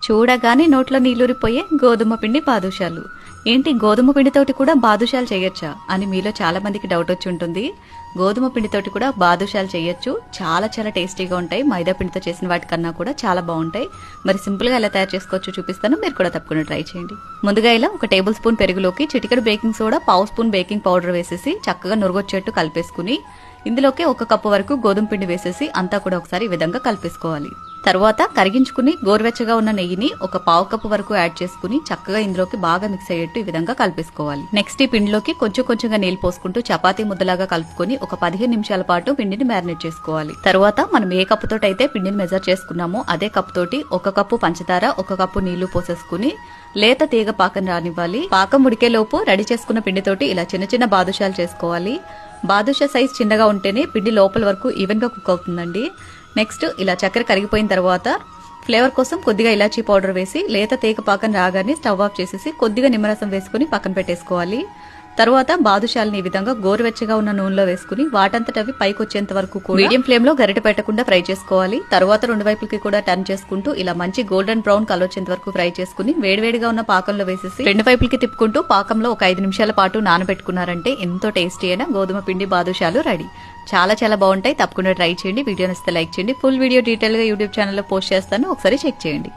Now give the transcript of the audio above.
చూడగానే నోట్లో నీళ్లూరిపోయే గోధుమ పిండి బాదుషాలు. ఏంటి గోధుమ పిండితోటి కూడా బాదుషాలు చేయొచ్చా అని మీలో చాలా మందికి డౌట్ వచ్చి ఉంటుంది. గోధుమ పిండితోటి కూడా బాదుషాలు చేయొచ్చు. చాలా చాలా టేస్టీగా ఉంటాయి. మైదా పిండితో చేసిన వాటికన్నా కూడా చాలా బాగుంటాయి. మరి సింపుల్ గా ఎలా తయారు చేసుకోవచ్చో చూపిస్తాను, మీరు కూడా తప్పకుండా ట్రై చేయండి. ముందుగా ఇలా 1 టేబుల్ స్పూన్ పెరుగులోకి చిటికెడు baking soda, 1/2 spoon baking powder వేసేసి చక్కగా నురగొచ్చేట్టు కలిపేసుకుని ఇందులోకి 1 కప్పు వరకు గోధుమ పిండి వేసేసి అంతా కూడా ఒకసారి ఈ విధంగా కలిపేసుకోవాలి. తర్వాత కరిగించుకుని గోరువెచ్చగా ఉన్న నెయ్యిని 1/4 కప్పు వరకు యాడ్ చేసుకుని చక్కగా ఇందులోకి బాగా మిక్స్ అయ్యేట్టు ఈ విధంగా కలిపేసుకోవాలి. నెక్స్ట్ ఈ పిండిలోకి కొంచెం కొంచెంగా నీళ్లు పోసుకుంటూ చపాతీ ముద్దలాగా కలుపుకొని ఒక 15 నిమిషాల పాటు పిండిని మ్యారినేట్ చేసుకోవాలి. తర్వాత మనం ఏ కప్పు తోటి అయితే పిండిని మెజర్ చేసుకున్నామో అదే కప్పు తోటి 1 కప్పు పంచదార, 1 కప్పు నీళ్లు పోసేసుకుని లేత తీగ పాకం రానివ్వాలి. పాకం ఉడికేలోపు రెడీ చేసుకున్న పిండితోటి ఇలా చిన్న చిన్న బాదుషాలు చేసుకోవాలి. బాదుషా సైజ్ చిన్నగా ఉంటేనే పిండి లోపల వరకు ఈవెన్ గా కుక్ అవుతుందండి. నెక్స్ట్ ఇలా చక్కెర కరిగిపోయిన తర్వాత ఫ్లేవర్ కోసం కొద్దిగా ఇలాచీ పౌడర్ వేసి లేత తీగ పాకం రాగానే స్టవ్ ఆఫ్ చేసేసి కొద్దిగా నిమ్మరసం వేసుకుని పక్కన పెట్టేసుకోవాలి. తర్వాత బాదుషాలని ఈ విధంగా గోరువెచ్చగా ఉన్న నూనెలో వేసుకుని వాటంతట అవి పైకి వచ్చేంత వరకు మీడియం ఫ్లేమ్ లో గరిట పెట్టకుండా ఫ్రై చేసుకోవాలి. తర్వాత 2 వైపులకి కూడా టర్న్ చేసుకుంటూ ఇలా మంచి గోల్డెన్ బ్రౌన్ కలర్ వచ్చేంత వరకు ఫ్రై చేసుకుని వేడివేడిగా ఉన్న పాకంలో వేసేసి 2 వైపులకి తిప్పుకుంటూ పాకంలో ఒక 5 నిమిషాల పాటు నానబెట్టుకున్నారంటే ఎంతో టేస్టీ అయిన గోధుమ పిండి బాదుషాలు రెడీ. చాలా చాలా బాగుంటాయి. తప్పకుండా ట్రై చేయండి. వీడియో నచ్చితే లైక్ చేయండి. ఫుల్ వీడియో డీటెయిల్ గా యూట్యూబ్ ఛానల్లో పోస్ట్ చేస్తాను, ఒకసారి చెక్ చేయండి.